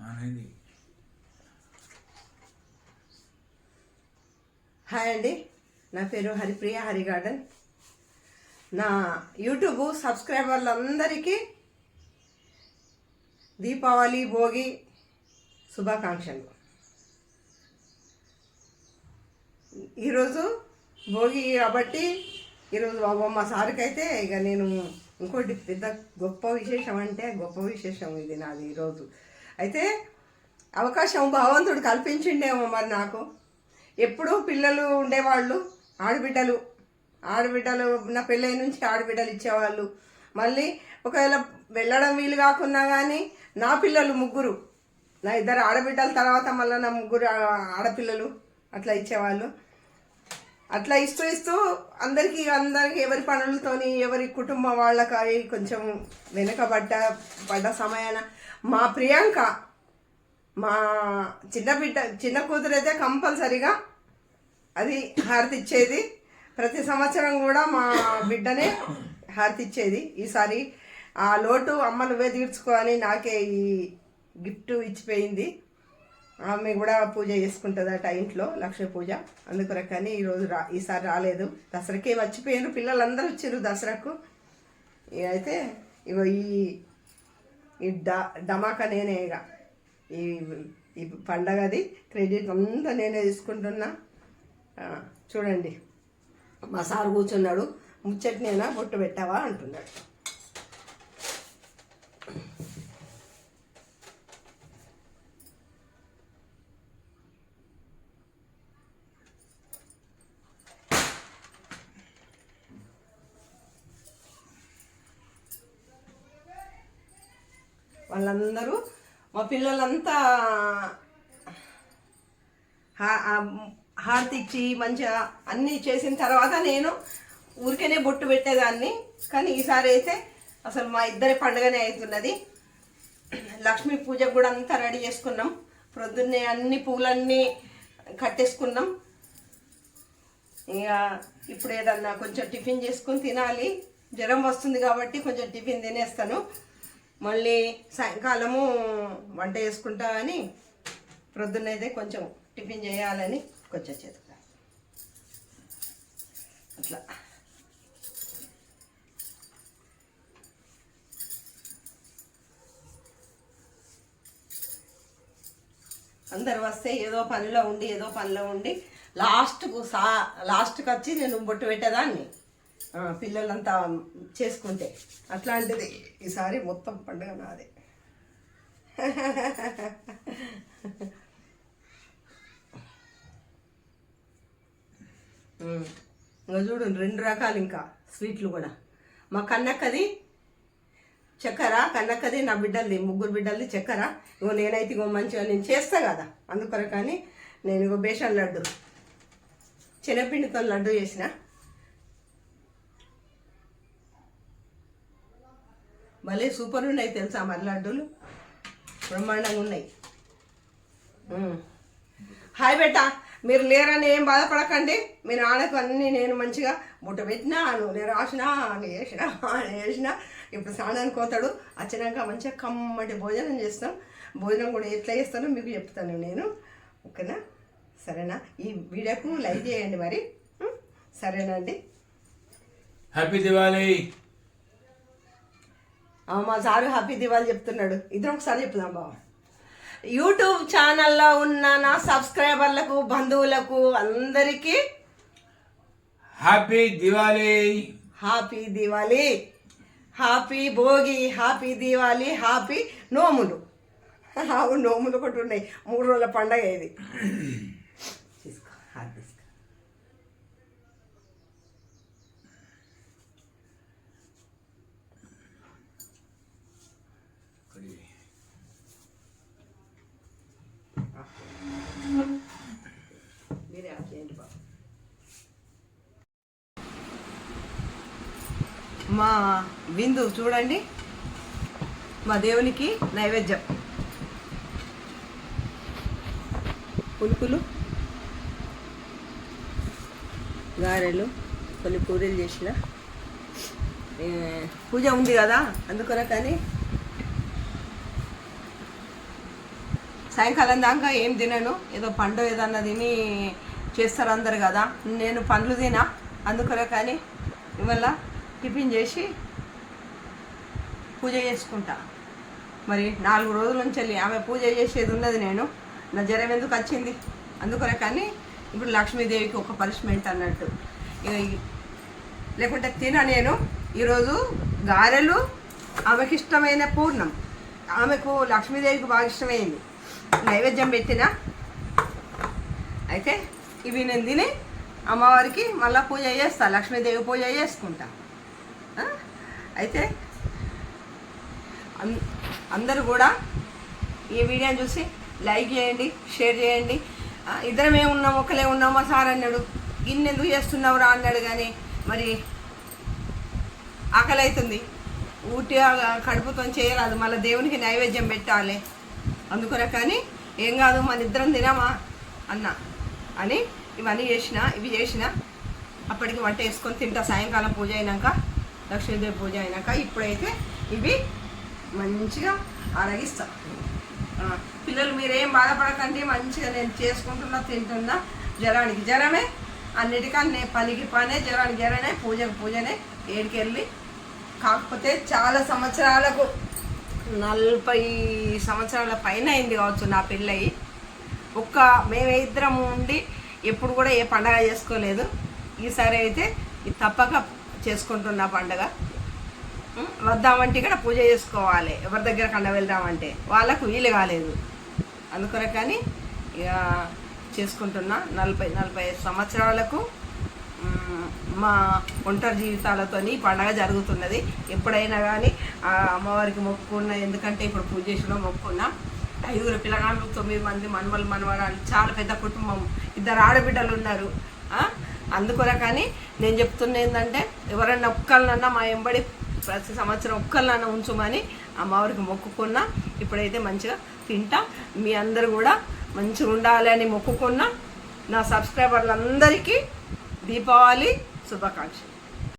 Hi అండి, నా పేరు హరిప్రియ హరి గార్డెన్. నా యూట్యూబ్ సబ్స్క్రైబర్లందరికీ దీపావళి భోగి శుభాకాంక్షలు. ఈరోజు భోగి కాబట్టి ఈరోజు మా సార్కి అయితే ఇక నేను ఇంకోటి పెద్ద గొప్ప విశేషం ఇది నాది. ఈరోజు అయితే అవకాశం భగవంతుడు కల్పించిండేమో మరి నాకు. ఎప్పుడూ పిల్లలు ఉండేవాళ్ళు, ఆడబిడ్డలు నా పెళ్ళై నుంచి ఆడబిడ్డలు ఇచ్చేవాళ్ళు. మళ్ళీ ఒకవేళ వెళ్ళడం వీలు కాకున్నా కానీ నా పిల్లలు ముగ్గురు, నా ఇద్దరు ఆడబిడ్డల తర్వాత మళ్ళీ నా ముగ్గురు ఆడపిల్లలు అట్లా ఇచ్చేవాళ్ళు. అట్లా ఇస్తూ అందరికీ ఎవరి పనులతోని ఎవరి కుటుంబం వాళ్ళకి కొంచెం పడ్డ సమయాన మా ప్రియాంక, మా చిన్న కూతురు అయితే కంపల్సరిగా అది హారతి ఇచ్చేది. ప్రతి సంవత్సరం కూడా మా బిడ్డనే హారతి ఇచ్చేది. ఈసారి ఆ లోటు అమ్మ నువ్వే తీర్చుకోవాలి, నాకే ఈ గిఫ్ట్ ఇచ్చిపోయింది. ఆమె కూడా పూజ చేసుకుంటుందట ఇంట్లో, లక్ష్మీ పూజ. అందుకొరకని ఈసారి రాలేదు. దసరాకే మర్చిపోయారు, పిల్లలందరూ వచ్చారు దసరాకు. అయితే ఇగో ఈ డమాకా నేనే ఇక ఈ పండగది క్రెడిట్ అంతా నేనే తీసుకుంటున్నా. చూడండి, మా సార్ కూర్చున్నాడు, ముచ్చట్నేనా బొట్టు పెట్టావా అంటున్నాడు. వాళ్ళందరూ మా పిల్లలంతా హారతి ఇచ్చి మంచిగా అన్నీ చేసిన తర్వాత నేను ఊరికేనే బొట్టు పెట్టేదాన్ని. కానీ ఈసారి అయితే అసలు మా ఇద్దరి పండుగనే అవుతున్నది. లక్ష్మీ పూజకు కూడా అంతా రెడీ చేసుకున్నాం. ప్రొద్దున్నే అన్ని పూలన్నీ కట్టేసుకున్నాం. ఇక ఇప్పుడు ఏదన్నా కొంచెం టిఫిన్ చేసుకుని తినాలి. జ్వరం వస్తుంది కాబట్టి కొంచెం టిఫిన్ తినేస్తాను. మళ్ళీ సాయంకాలము వంట చేసుకుంటా అని ప్రొద్దునైతే కొంచెం టిఫిన్ చేయాలని కొంచెం చేతుగా అట్లా. అందరు వస్తే ఏదో పనిలో ఉండి లాస్ట్కి వచ్చి నేను బొట్టు పెట్టేదాన్ని, పిల్లలంతా చేసుకుంటే. అట్లాంటిది ఈసారి మొత్తం పండుగ నాదే. ఇంకా చూడండి, 2 రకాలు ఇంకా స్వీట్లు కూడా. మా కన్నక్కది చక్కెర, కన్నక్కది నా బిడ్డలది, ముగ్గురు బిడ్డలది చక్కెర. ఇగో నేనైతే ఇగో మంచిగా నేను చేస్తా కదా, అందుకొరకని నేను ఇగో బేసన్ లడ్డు, శనగపిండితో లడ్డు చేసిన. భలే సూపర్ ఉన్నాయి తెలుసా మరి లడ్డూలు, బ్రహ్మాండంగా ఉన్నాయి. హాయ్ బేటా, మీరు లేరని ఏం బాధపడకండి. మీ నాన్నకు అన్నీ నేను మంచిగా బుట్ట పెట్టినా, నూనె రాసినా, వేసినా. ఇప్పుడు స్నానానికి పోతాడు, వచ్చినాక మంచిగా కమ్మటి భోజనం చేస్తాం. భోజనం కూడా ఎట్లా చేస్తానో మీకు చెప్తాను నేను, ఓకేనా? సరేనా? ఈ వీడియోకు లైక్ చేయండి మరి, సరేనా అండి? హ్యాపీ దివాళీ. మా సారు హ్యాపీ దివాళీ చెప్తున్నాడు. ఇద్దరు ఒకసారి చెప్దాం బాబా. యూట్యూబ్ ఛానల్లో ఉన్న నా సబ్స్క్రైబర్లకు, బంధువులకు అందరికీ happy Diwali, happy Diwali, happy Bhogi, happy Diwali, happy నోములు. నోములు ఒకటి ఉన్నాయి, 3 రోజుల పండగ ఇది. తీసుకో, తీసుకో. మా బిందు చూడండి, మా దేవునికి నైవేద్యం పులుకులు, గారెలు, కొన్ని పూరీలు చేసిన. పూజ ఉంది కదా అందుకొరకని సాయంకాలం దాకా ఏం తినను, ఏదో పండు ఏదన్నా తిని చేస్తారు అందరు కదా. నేను పండ్లు తినా, అందుకనే కానీ ఇవాళ టిఫిన్ చేసి పూజ చేసుకుంటా. మరి 4 రోజుల నుంచి వెళ్ళి ఆమె పూజ చేసేది ఉన్నది. నేను నా జ్వరం ఎందుకు వచ్చింది అందుకనే కానీ ఇప్పుడు లక్ష్మీదేవికి ఒక పనిష్మెంట్ అన్నట్టు. లేకుంటే నేను ఈరోజు గారెలు ఆమెకి ఇష్టమైన పూర్ణం, ఆమెకు లక్ష్మీదేవికి బాగా ఇష్టమైంది, నైవేద్యం పెట్టిన. అయితే ఇవి నేను తిని అమ్మవారికి మళ్ళీ పూజ చేస్తా, లక్ష్మీదేవి పూజ చేసుకుంటా. అయితే అందరూ కూడా ఈ వీడియోని చూసి లైక్ చేయండి, షేర్ చేయండి. ఇద్దరమే ఉన్నాం, ఒకలే ఉన్నాం. మా సార్ అన్నాడు గిన్నెందుకు చేస్తున్నావురా అన్నాడు, కానీ మరి ఆకలి అవుతుంది, ఊటిగా కడుపుతో చేయరాదు, మళ్ళీ దేవునికి నైవేద్యం పెట్టాలి. అందుకనే కానీ ఏం కాదు మన ఇద్దరం తినమా అని ఇవన్నీ ఇవి చేసిన అప్పటికి వంట వేసుకొని తింటా సాయంకాలం పూజ అయినాక, లక్ష్మీదేవి పూజ అయినాక. ఇప్పుడైతే ఇవి మంచిగా అరగిస్తా. పిల్లలు మీరేం బాధపడకండి, మంచిగా నేను చేసుకుంటున్నా, తింటున్నా. జ్వరానికి జ్వరమే, అన్నిటికన్నా పనికి పనే, జ్వరానికి జ్వరనే, పూజకు పూజనే. ఏడికెళ్ళి కాకపోతే చాలా సంవత్సరాలకు 40 సంవత్సరాల పైన అయింది కావచ్చు నా పెళ్ళయి. మేమే ఇద్దరం ఉండి ఎప్పుడు కూడా ఏ పండగ చేసుకోలేదు. ఈసారి అయితే ఇది తప్పక చేసుకుంటున్నా పండగ. వద్దామంటే ఇక్కడ పూజ చేసుకోవాలి, ఎవరి దగ్గర కండ వెళ్దామంటే వాళ్ళకు వీలు కాలేదు. అందుకనే కానీ ఇక చేసుకుంటున్నా. 40-45 సంవత్సరాలకు మా ఒంటరి జీవితాలతో ఈ పండగ జరుగుతున్నది. ఎప్పుడైనా కానీ అమ్మవారికి మొక్కుకున్నా, ఎందుకంటే ఇప్పుడు పూజ చేసిన మొక్కుకున్నా. 5 పిల్లగాళ్ళు, 9 మంది మనవలు మనవరాలు, చాలా పెద్ద కుటుంబం, 2 ఆడబిడ్డలు ఉన్నారు. అందుకనే కానీ నేను చెప్తున్నా ఏంటంటే ఎవరన్నా ఒక్కళ్ళన్నా మా ఎంబడి ప్రతి సంవత్సరం ఒక్కళ్ళన్నా ఉంచుమని అమ్మవారికి మొక్కుకున్నా. ఇప్పుడైతే మంచిగా తింటా. మీ అందరు కూడా మంచిగా ఉండాలి అని మొక్కుకున్నా. నా సబ్స్క్రైబర్లందరికీ దీపావళి శుభాకాంక్షలు.